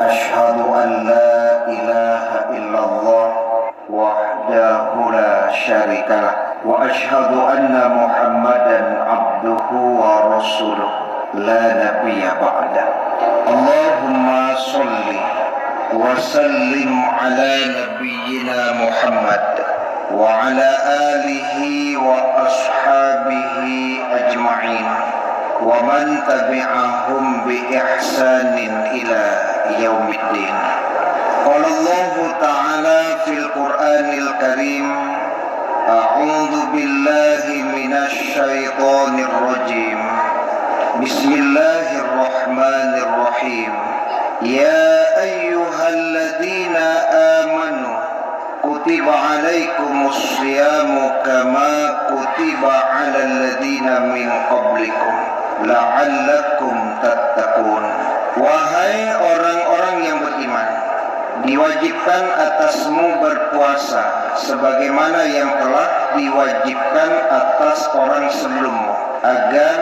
أشهد أن لا إله إلا الله وحده لا شريك له وأشهد أن محمدا عبده ورسوله لا نبي بعده اللهم صل وسلم على نبينا محمد وعلى آله وأصحابه أجمعين ومن تبعهم بإحسان إلى يوم الدين. قال الله تعالى في القرآن الكريم أعوذ بالله من الشيطان الرجيم بسم الله الرحمن الرحيم يا أيها الذين آمنوا كتب عليكم الصيام كما كتب على الذين من قبلكم la'allakum tattaqun. Wahai orang-orang yang beriman, diwajibkan atasmu berpuasa sebagaimana yang telah diwajibkan atas orang sebelummu agar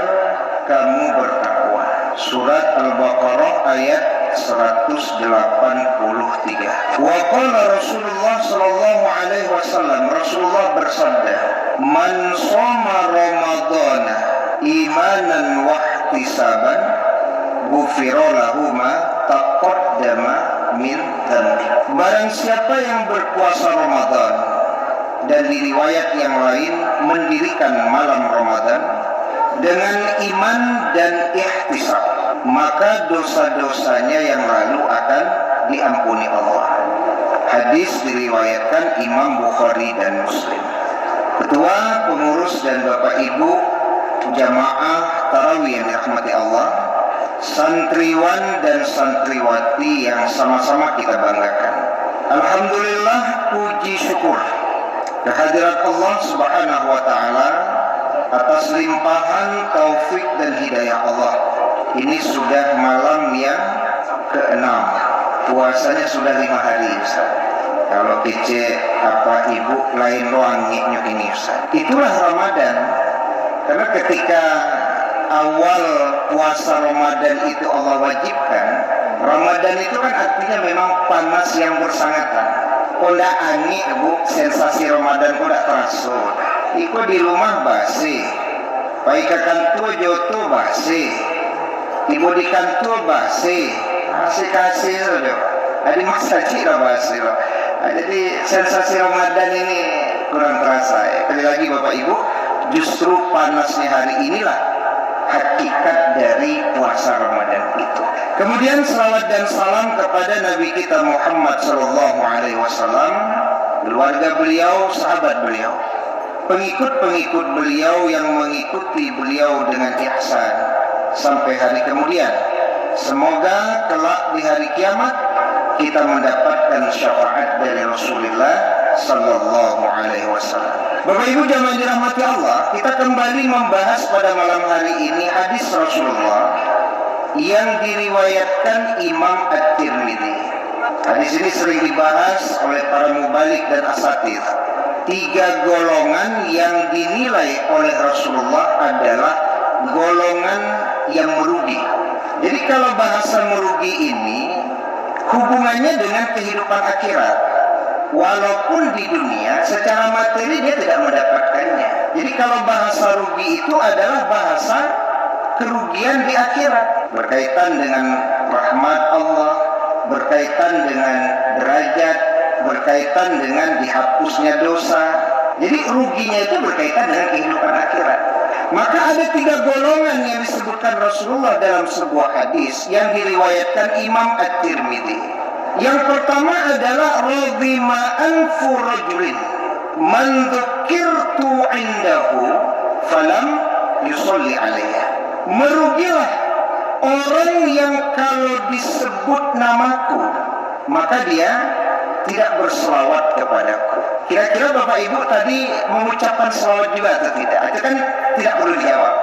kamu bertakwa. Surat Al-Baqarah ayat 183. Wa qala Rasulullah sallallahu alaihi wasallam, Rasulullah bersabda, man shoma ramadhana imanan wa ihtisaban ghufira lahu ma taqaddama min dhanbi. Barang siapa yang berpuasa Ramadan dan di riwayat yang lain mendirikan malam Ramadan dengan iman dan ihtisab, maka dosa-dosanya yang lalu akan diampuni Allah. Hadis diriwayatkan Imam Bukhari dan Muslim. Ketua, pengurus dan Bapak Ibu jamaah tarawih yang dirahmati Allah, santriwan dan santriwati yang sama-sama kita banggakan. Alhamdulillah, puji syukur kehadirat Allah Subhanahu wa taala atas limpahan taufik dan hidayah Allah. Ini sudah malam yang ke-6. Puasanya sudah 5 hari, Ustaz. Kalau kece apa ibu lain doang nyuk ini, Ustaz. Itulah Ramadan. Karena ketika awal puasa Ramadan itu Allah wajibkan, Ramadan itu kan artinya memang panas yang bersangatan. Koda angin bu, sensasi Ramadan koda terasa. Iko di rumah basi, baik ke kantor joto basi, ibu di kantor basi, masih kasih loh. Ada masa cira basi loh. Jadi sensasi Ramadan ini kurang terasa. Kali lagi Bapak Ibu, justru panasnya hari inilah hakikat dari puasa Ramadan itu. Kemudian salawat dan salam kepada Nabi kita Muhammad sallallahu alaihi wasallam, keluarga beliau, sahabat beliau, pengikut-pengikut beliau yang mengikuti beliau dengan ihsan sampai hari kemudian. Semoga kelak di hari kiamat kita mendapatkan syafaat dari Rasulullah sallallahu alaihi wasallam. Bapak Ibu jamaah dirahmati Allah, kita kembali membahas pada malam hari ini hadis Rasulullah yang diriwayatkan Imam At-Tirmidzi. Hadis ini sering dibahas oleh para mubalik dan asatir. 3 golongan yang dinilai oleh Rasulullah adalah golongan yang merugi. Jadi kalau bahasa merugi ini hubungannya dengan kehidupan akhirat. Walaupun di dunia secara materi dia tidak mendapatkannya. Jadi kalau bahasa rugi itu adalah bahasa kerugian di akhirat, berkaitan dengan rahmat Allah, berkaitan dengan derajat, berkaitan dengan dihapusnya dosa. Jadi ruginya itu berkaitan dengan kehidupan akhirat. Maka ada 3 golongan yang disebutkan Rasulullah dalam sebuah hadis yang diriwayatkan Imam At-Tirmidzi. Yang pertama adalah radhima anfu rajulin man dzukirtu indahu falam yusalli alayya. Merugilah orang yang kalau disebut namaku maka dia tidak berselawat kepadaku. Kira-kira Bapak Ibu tadi mengucapkan selawat juga atau tidak? Itu kan tidak perlu dijawab.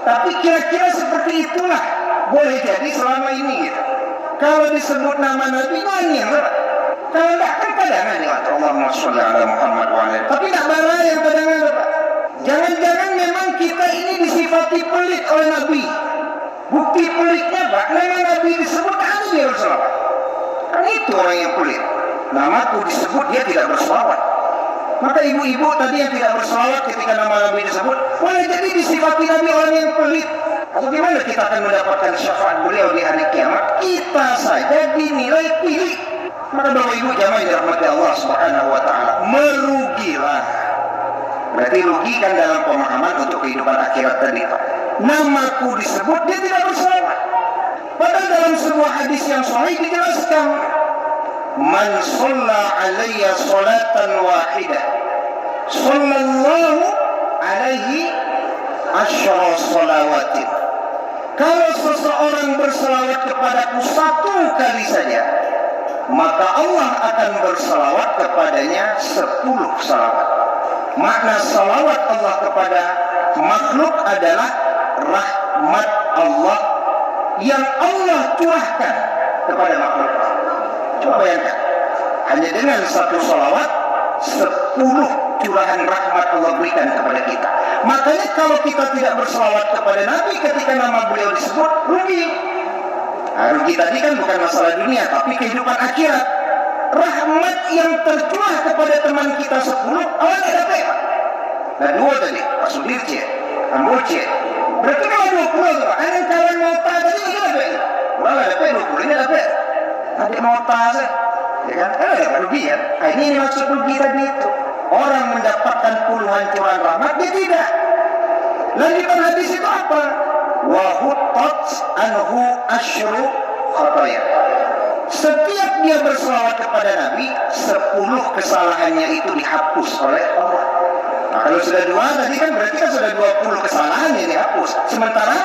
Tapi kira-kira seperti itulah boleh jadi selama ini gitu. Kalau disebut nama Nabi nanya, kalau tidak kan kadangan ya Allahumma sholli ala Muhammad wa ala. Tapi tidak bahaya kadangan, Pak. Jangan-jangan memang kita ini disifati pelit oleh Nabi. Bukti peliknya Pak, nama Nabi disebut ada di Rasulullah. Itu orang yang pelit. Namaku disebut, dia tidak berselawat. Maka ibu-ibu tadi yang tidak berselawat ketika nama Nabi disebut, boleh jadi disifati Nabi orang yang pelit. Atau gimana kita akan mendapatkan syafaat beliau di hari kiamat? Kita saja dinilai pilih. Maka Bapak Ibu jamaah yang dirahmati Allah Subhanahu wa taala, merugilah. Berarti rugikan dalam pemahaman untuk kehidupan akhirat tadi. Namaku disebut, dia tidak berselawat. Padahal dalam sebuah hadis yang sahih dijelaskan, man shalla alayya salatan wahidah sallallahu alaihi asyara salawatin. Kalau seseorang berselawat kepadaku satu kali saja, maka Allah akan berselawat kepadanya 10 salawat. Makna salawat Allah kepada makhluk adalah rahmat Allah yang Allah curahkan kepada makhluk. Coba bayangkan, hanya dengan satu salawat 10 curahan rahmat Allah berikan kepada kita. Makanya kalau kita tidak berselawat kepada Nabi ketika nama beliau disebut, rugi. Rugi tadi kan bukan masalah dunia, tapi kehidupan akhirat. Rahmat yang tercurah kepada teman kita 10, awalnya dapat. Nah 2 tadi, Pasudirce, Amboce. Berarti kalau 20 tuh, anak kawan mau tadi ini dapat. Malah dapat 20, ini dapat. Adik mau tadi, ya kan? Dapat rugi kan? Ini maksud rugi tadi itu. Orang mendapatkan puluhan curahan rahmat, dia tidak. Lanjutan hadis itu apa? Wa huttat anhu asyru khataya. Setiap dia berselawat kepada Nabi, 10 kesalahannya itu dihapus oleh Allah. Nah, kalau sudah 2 tadi kan berarti kan sudah 20 kesalahan yang dihapus. Sementara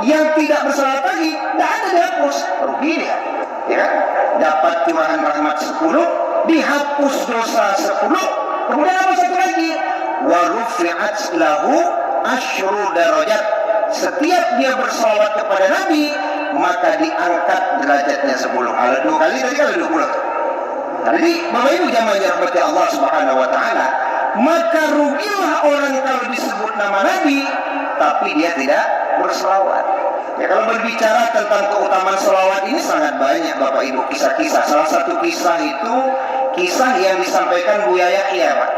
yang tidak berselawat lagi, tidak ada dihapus. Rugi dia, ya kan? Dapat curahan rahmat 10, dihapus dosa 10. Kemudian apa satu lagi? Wa rufi'at lahu asyru darajat. Setiap dia berselawat kepada Nabi, maka diangkat derajatnya 10. Kalau 2 kali tadi kan 20. Jadi Bapak Ibu jamaah yang dirahmati Allah Subhanahu wa taala, maka rugilah orang kalau disebut nama Nabi tapi dia tidak berselawat. Ya, kalau berbicara tentang keutamaan selawat ini sangat banyak Bapak Ibu kisah-kisah. Salah satu kisah itu kisah yang disampaikan Buya Yahya, Pak,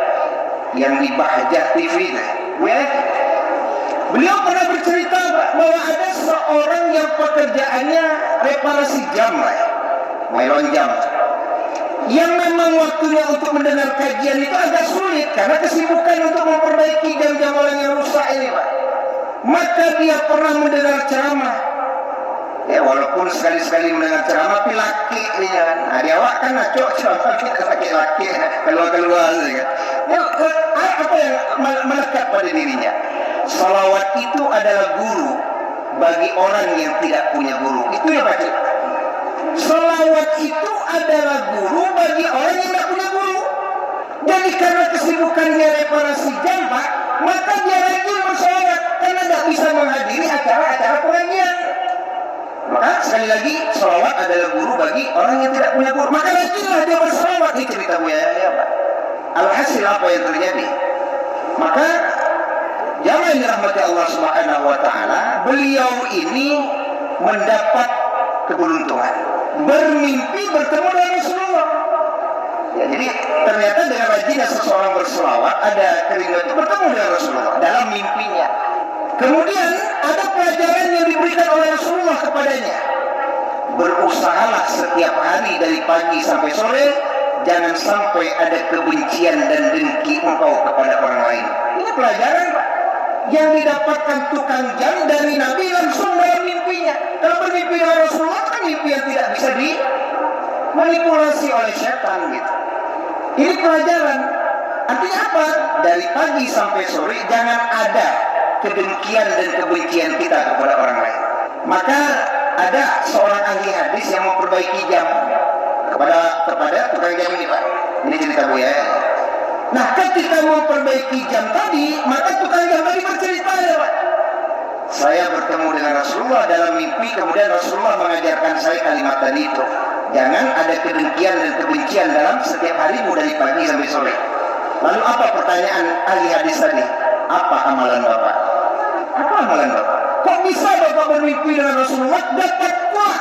yang di Bahjah TV. Beliau pernah bercerita, Pak, bahwa ada seorang yang pekerjaannya reparasi jam, melon jam, yang memang waktunya untuk mendengar kajian itu agak sulit karena kesibukan untuk memperbaiki jam-jam orang yang rusak ini, Pak. Maka dia pernah mendengar ceramah. Ya, walaupun sekali-sekali mendengar ceramah, tapi laki ya kan. Nah, dia awak kan ngacok ceramah kita laki-laki keluar-keluar kan. Ya, apa yang melekat pada dirinya? Salawat itu adalah guru bagi orang yang tidak punya guru. Itu ya Pak. Salawat itu adalah guru bagi orang yang tidak punya guru. Jadi karena kesibukannya reparasi jam, Pak, maka dia rajin bersalawat karena tidak bisa menghadiri acara-acara pengajian. Maka sekali lagi, salawat adalah guru bagi orang yang tidak punya guru. Maka rajinlah dia bersalawat. Ini cerita Buya Yahya, Pak. Alhasil apa yang terjadi? Maka jamaah yang dirahmati Allah Subhanahu wa taala, beliau ini mendapat keberuntungan, bermimpi bertemu dengan Rasulullah. Ya, jadi ternyata dengan rajinnya seseorang berselawat, ada keringat itu bertemu dengan Rasulullah dalam mimpinya. Kemudian ada pelajaran yang diberikan oleh Rasulullah kepadanya. Berusahalah setiap hari dari pagi sampai sore, jangan sampai ada kebencian dan dengki engkau kepada orang lain. Ini pelajaran, Pak, yang didapatkan tukang jam dari Nabi langsung dalam mimpinya. Kalau bermimpi dengan Rasulullah kan mimpi yang tidak bisa dimanipulasi oleh setan gitu. Ini pelajaran. Artinya apa? Dari pagi sampai sore jangan ada kedengkian dan kebencian kita kepada orang lain. Maka ada seorang ahli hadis yang memperbaiki jam kepada tukang jam ini, Pak. Ini cerita Buya. Nah, ketika memperbaiki jam tadi, maka tukang jam tadi bercerita, ya Pak, saya bertemu dengan Rasulullah dalam mimpi, kemudian Rasulullah mengajarkan saya kalimat tadi itu. Jangan ada kedengkian dan kebencian dalam setiap harimu dari pagi sampai sore. Lalu apa pertanyaan ahli hadis tadi? Apa amalan Bapak? Apa amalan Bapak? Kok bisa Bapak bermimpi dengan Rasulullah, dapat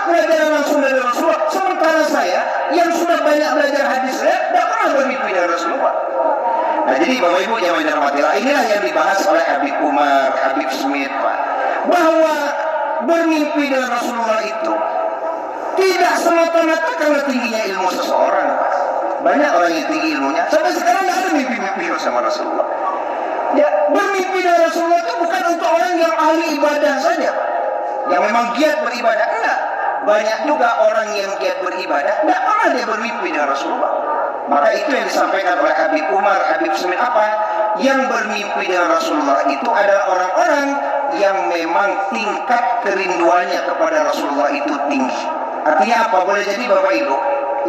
pelajaran langsung dari Rasulullah, sementara saya jadi Bapak Ibu yang dirahmati Allah, inilah yang dibahas oleh Habib Umar, Habib Smith, Pak, bahwa bermimpi dengan Rasulullah itu tidak semata-mata karena tingginya ilmu seseorang, Pak. Banyak orang yang tinggi ilmunya sampai sekarang tidak ada mimpi-mimpi sama Rasulullah. Ya, bermimpi dengan Rasulullah itu bukan untuk orang yang ahli ibadah saja, Pak, yang memang giat beribadah. Enggak, banyak juga orang yang giat beribadah tidak pernah dia bermimpi dengan Rasulullah. Maka itu yang disampaikan oleh Habib Umar, Habib Smith, apa? Yang bermimpi dengan Rasulullah itu adalah orang-orang yang memang tingkat kerinduannya kepada Rasulullah itu tinggi. Artinya apa? Boleh jadi Bapak Ibu,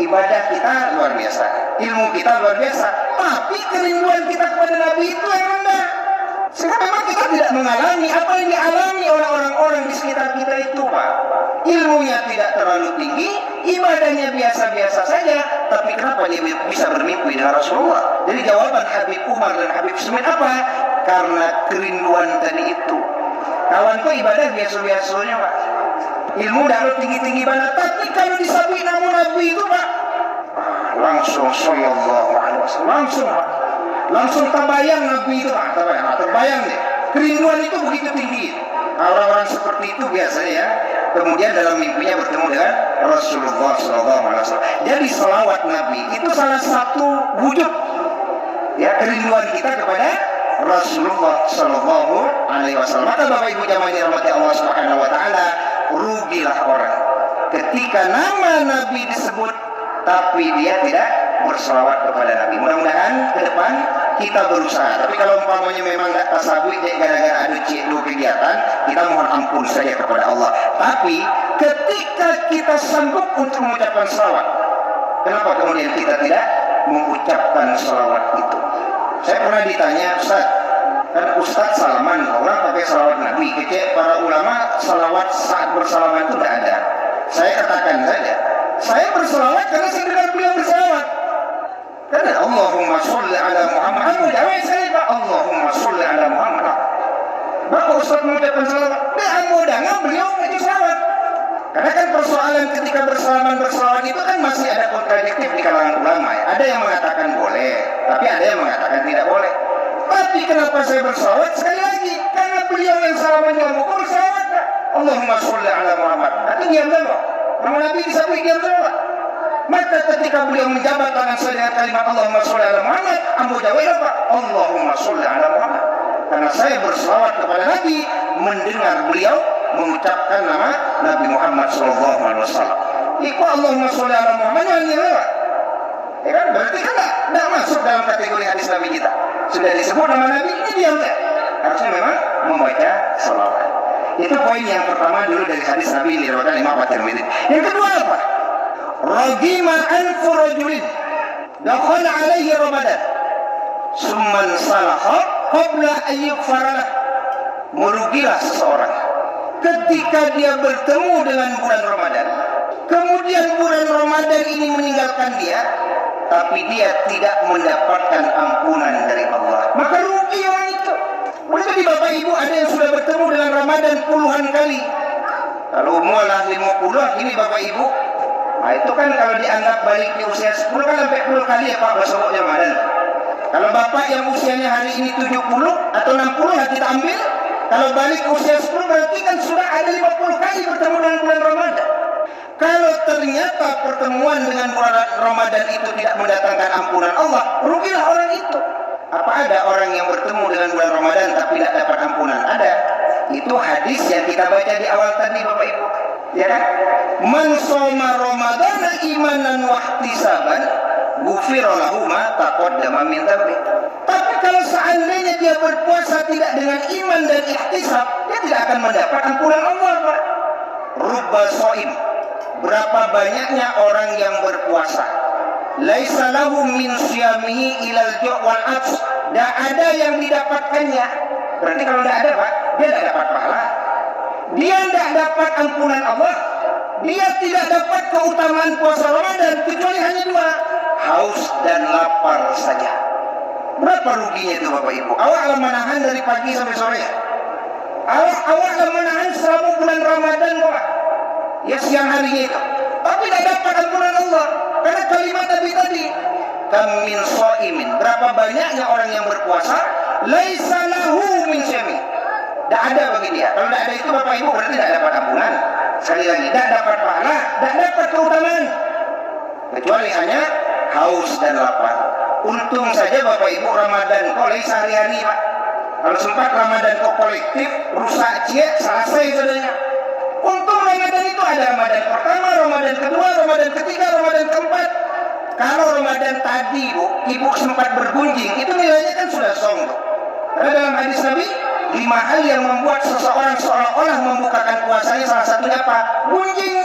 ibadah kita luar biasa, ilmu kita luar biasa, tapi kerinduan kita kepada Nabi itu yang rendah. Sehingga memang kita tidak mengalami apa yang dialami oleh orang-orang di sekitar kita itu, Pak. Ilmunya tidak terlalu tinggi, ibadahnya biasa-biasa saja, tapi kenapa dia bisa bermimpi dengan Rasulullah? Jadi jawaban Habib Umar dan Habib Smith apa? Karena kerinduan tadi itu. Kawanku ibadah biasa-biasanya, Pak. Ilmu tidak tinggi-tinggi banget, tapi kalau disabui nama Nabi itu, Pak, langsung sallallahu alaihi wasallam, langsung terbayang Nabi itu, Pak, terbayang deh. Kerinduan itu begitu tinggi. Orang-orang seperti itu biasanya ya, kemudian dalam mimpinya bertemu dengan Rasulullah SAW. Jadi selawat Nabi itu salah satu wujud ya kerinduan kita kepada Rasulullah SAW. Maka Bapak Ibu jamaah dirahmati Allah Subhanahu Wa Taala, rugilah orang ketika nama Nabi disebut tapi dia tidak berselawat kepada Nabi. Mudah-mudahan ke depan kita berusaha. Tapi kalau umpamanya memang nggak tasabui gara-gara ada ciklu kegiatan, kita mohon ampun saja kepada Allah. Tapi ketika kita sanggup untuk mengucapkan selawat, kenapa kemudian kita tidak mengucapkan selawat itu? Saya pernah ditanya, Ustaz, kan Ustaz salaman, orang pakai selawat Nabi. Kecil para ulama selawat saat bersalaman itu tidak ada. Saya katakan saja, saya berselawat karena saya dengar beliau berselawat. Karena Allahumma sholli ala Muhammad. Kamu jawab saya, Pak, Allahumma sholli ala Muhammad. Maka Ustaz mengucapkan salawat, dia mau dengar beliau itu salawat. Karena kan persoalan ketika berselawat itu kan masih ada kontradiktif di kalangan ulama. Ada yang mengatakan boleh, tapi ada yang mengatakan tidak boleh. Tapi kenapa saya berselawat? Sekali lagi, karena beliau yang salaman yang mau berselawat, Pak. Allahumma sholli ala Muhammad. Nanti diam dulu. Nama Nabi disabui diam dulu, Pak. Maka ketika beliau menjabat tangan saya dengan kalimat Allahumma sholli ala Muhammad, ambo jawab Pak, Allahumma sholli ala Muhammad. Karena saya berselawat kepada Nabi, mendengar beliau mengucapkan nama Nabi Muhammad sallallahu alaihi wasallam. Iku Allahumma sholli ala Muhammad yang Pak. Ya kan berarti kan tidak masuk dalam kategori hadis Nabi kita. Sudah disebut nama Nabi, ini diam deh. Harusnya memang membaca selawat. Itu poin yang pertama dulu dari hadis Nabi yang diriwayatkan Imam At-Tirmidzi. Yang kedua apa? Ragima anfu rajulin dakhala alaihi Ramadan summan salaha qabla ayyuk faralah. Merugilah seseorang ketika dia bertemu dengan bulan Ramadan, kemudian bulan Ramadan ini meninggalkan dia, tapi dia tidak mendapatkan ampunan dari Allah. Maka rugi orang itu. Boleh jadi Bapak Ibu ada yang sudah bertemu dengan Ramadan puluhan kali. Kalau umurlah 50, ini Bapak Ibu, nah itu kan kalau dianggap balik di usia 10 kan sampai 10 kali ya Pak bersama Ramadan. Kalau Bapak yang usianya hari ini 70 atau 60 lah kita ambil, kalau balik usia 10 berarti kan sudah ada 50 kali bertemu dengan bulan Ramadan. Kalau ternyata pertemuan dengan bulan Ramadan itu tidak mendatangkan ampunan Allah, rugilah orang itu. Apa ada orang yang bertemu dengan bulan Ramadan tapi tidak dapat ampunan? Ada. Itu hadis yang kita baca di awal tadi Bapak Ibu. Ya kan? Man shoma Ramadana imanan wa ihtisaban ghufira lahu ma taqaddama min dhanbi. Tapi kalau seandainya dia berpuasa tidak dengan iman dan ihtisab, dia tidak akan mendapat ampunan Allah, Pak. Rubba shaim. Berapa banyaknya orang yang berpuasa, laisa lahu min siyamihi ilal ju' wal 'atsy. Tidak ada yang didapatkannya. Berarti kalau tidak ada, Pak, dia tidak dapat pahala. Dia tidak dapat ampunan Allah. Dia tidak dapat keutamaan puasa Ramadan kecuali hanya dua, haus dan lapar saja. Berapa ruginya itu Bapak Ibu? Awak menahan dari pagi sampai sore. Awak menahan selama bulan Ramadan, Pak. Ya siang harinya itu. Tapi tidak dapat ampunan Allah. Karena kalimat Nabi tadi, kam min shaimin, berapa banyaknya orang yang berpuasa, laisa lahu min syami, tidak ada bagi dia. Kalau tidak ada itu Bapak Ibu berarti tidak dapat ampunan. Sekali lagi, tidak dapat pahala, tidak dapat keutamaan, kecuali hanya haus dan lapar. Untung saja Bapak Ibu Ramadan kok sehari-hari Pak. Kalau sempat Ramadan kok kolektif, rusak cie, selesai saudanya. Untung Ramadan itu ada Ramadan pertama, Ramadan kedua, Ramadan ketiga, Ramadan keempat. Kalau Ramadan tadi Ibu sempat bergunjing, itu nilainya kan sudah song tuh. Karena dalam hadis Nabi, 5 hal yang membuat seseorang seolah-olah membukakan puasanya, salah satunya apa? Gunjing.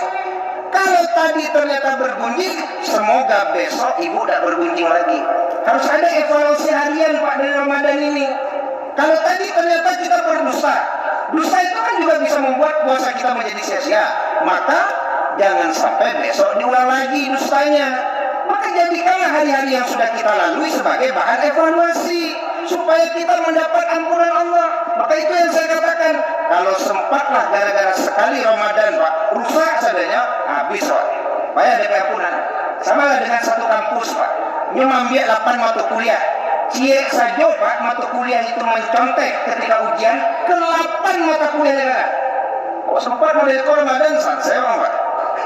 Kalau tadi ternyata bergunjing, semoga besok Ibu tidak bergunjing lagi. Harus ada evaluasi harian Pak dari Ramadan ini. Kalau tadi ternyata kita berdusta, dusta itu kan juga bisa membuat puasa kita menjadi sia-sia. Maka jangan sampai besok diulang lagi dustanya. Maka jadikanlah hari-hari yang sudah kita lalui sebagai bahan evaluasi, supaya kita mendapat ampunan Allah. Maka itu yang saya katakan, kalau sempatlah gara-gara sekali Ramadan Pak, rusak sadanya, habis Pak. Supaya ada ampunan. Sama lah dengan satu kampus Pak, nyumam dia 8 mata kuliah. Cie saja Pak, mata kuliah itu mencontek ketika ujian ke 8 mata kuliah negara. Kok sempat model Ramadan saya Pak.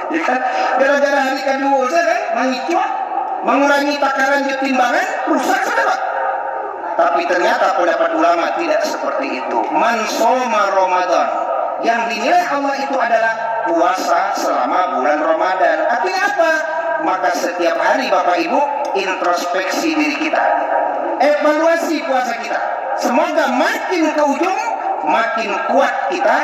Ya kan, gara-gara hari kedua saya kan mengicu, mengurangi takaran di timbangan, rusak saja Pak. Tapi ternyata pendapat ulama tidak seperti itu. Man shoma Ramadan, yang dinilai Allah itu adalah puasa selama bulan Ramadan. Artinya apa? Maka setiap hari Bapak Ibu introspeksi diri kita, evaluasi puasa kita. Semoga makin ke ujung makin kuat kita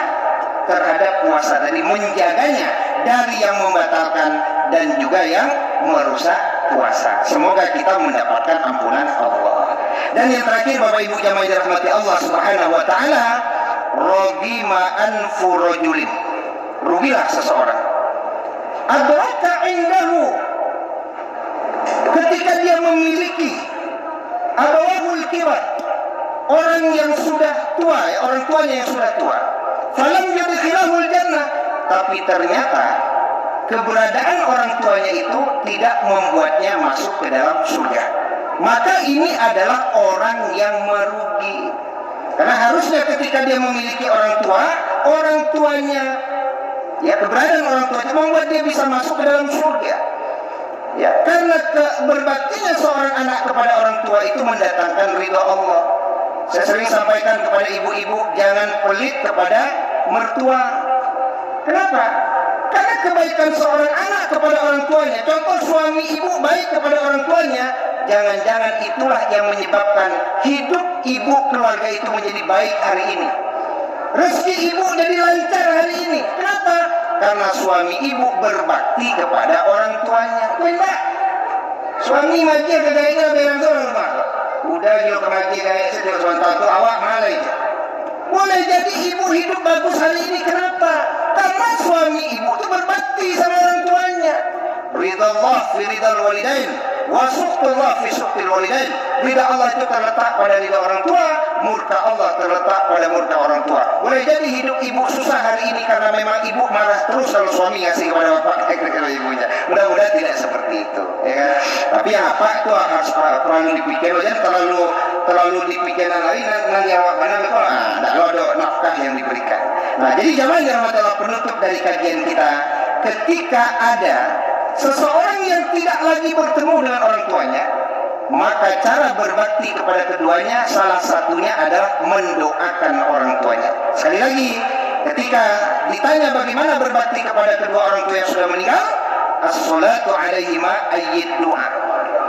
terhadap puasa tadi, menjaganya dari yang membatalkan dan juga yang merusak puasa. Semoga kita mendapatkan ampunan Allah. Dan yang terakhir Bapak Ibu jamaah dirahmati Allah Subhanahu wa taala, rogima anfu rajulin, rugilah seseorang, adraka indahu, ketika dia memiliki abawahul kibar, orang yang sudah tua, orang tuanya yang sudah tua, falam yudkhilahul jannah, tapi ternyata keberadaan orang tuanya itu tidak membuatnya masuk ke dalam surga. Maka ini adalah orang yang merugi. Karena harusnya ketika dia memiliki orang tuanya, ya keberadaan orang tuanya membuat dia bisa masuk ke dalam surga. Ya, karena berbaktinya seorang anak kepada orang tua itu mendatangkan ridha Allah. Saya sering sampaikan kepada ibu-ibu, jangan pelit kepada mertua. Kenapa? Karena kebaikan seorang anak kepada orang tuanya, contoh suami ibu baik kepada orang tuanya, jangan-jangan itulah yang menyebabkan hidup ibu keluarga itu menjadi baik hari ini. Rezeki ibu jadi lancar hari ini. Kenapa? Karena suami ibu berbakti kepada orang tuanya. Benar. Suami maji kagaknya berang rumah. Udah dia kemaji kayak setiap suatu awak malah itu. Boleh jadi ibu hidup bagus hari ini. Kenapa? Karena suami ibu itu berbakti sama orang tuanya. Ridallah fi ridal walidain wa suqtullah fi suqtil walidain. Ridha Allah itu terletak pada ridha orang tua, murka Allah terletak pada murka orang tua. Boleh jadi hidup ibu susah hari ini karena memang ibu marah terus kalau suami ngasih kepada bapak kepada ibunya. Mudah-mudahan tidak seperti itu, ya kan? Tapi yang apa itu harus terlalu dipikir, jangan terlalu dipikir lain nanti awak mana betul. Tidak ada nafkah yang diberikan. Nah, jadi jamaah yang adalah penutup dari kajian kita, ketika ada seseorang yang tidak lagi bertemu dengan orang tuanya, maka cara berbakti kepada keduanya salah satunya adalah mendoakan orang tuanya. Sekali lagi, ketika ditanya bagaimana berbakti kepada kedua orang tua yang sudah meninggal, as-salatu alaihima ayyid doa.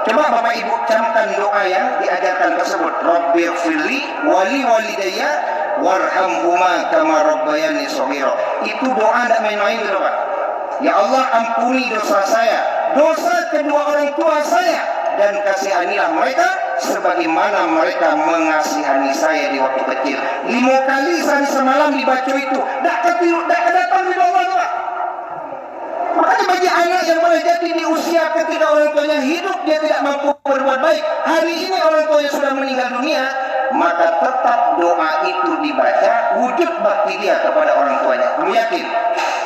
Coba Bapak Ibu camkan doa yang diajarkan tersebut. Rabbighfirli wali walidayya warhamhuma kama rabbayani shaghira. Itu doa tidak main-main gitu Pak. Ya Allah, ampuni dosa saya, dosa kedua orang tua saya, dan kasihanilah mereka sebagaimana mereka mengasihani saya di waktu kecil. 5 kali sehari semalam dibaca itu. Tak kedatang di Allah Pak. Makanya bagi anak yang boleh jadi di usia ketika orang tuanya hidup dia tidak mampu berbuat baik, hari ini orang tuanya sudah meninggal dunia, maka tetap doa itu dibaca, wujud bakti dia kepada orang tuanya. Kamu yakin?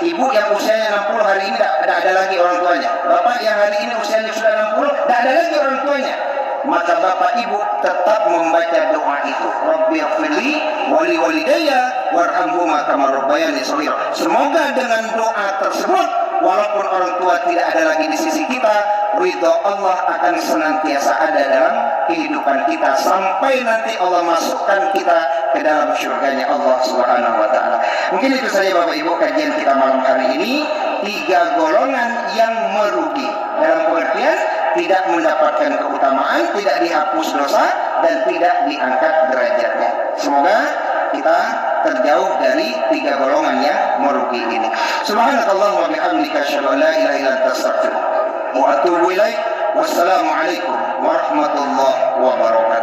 Ibu yang usianya 60 hari ini tidak ada lagi orang tuanya. Bapak yang hari ini usianya sudah 60, tidak ada lagi orang tuanya. Maka bapak ibu tetap membaca doa itu. Rabbighfirli wa li walidayya warhamhuma kama rabbayani shaghira. Semoga dengan doa tersebut, walaupun orang tua tidak ada lagi di sisi kita, ridha Allah akan senantiasa ada dalam kehidupan kita sampai nanti Allah masukkan kita ke dalam surganya Allah Subhanahu wa taala. Mungkin itu saja Bapak Ibu kajian kita malam hari ini. 3 golongan yang merugi, dalam pengertian tidak mendapatkan keutamaan, tidak dihapus dosa, dan tidak diangkat derajatnya. Semoga kita terjauh dari 3 golongan yang merugi ini. Subhanakallahumma wa bihamdika asyhadu an la ilaha illa anta astaghfiruka wa atubu ilaik. Wassalamualaikum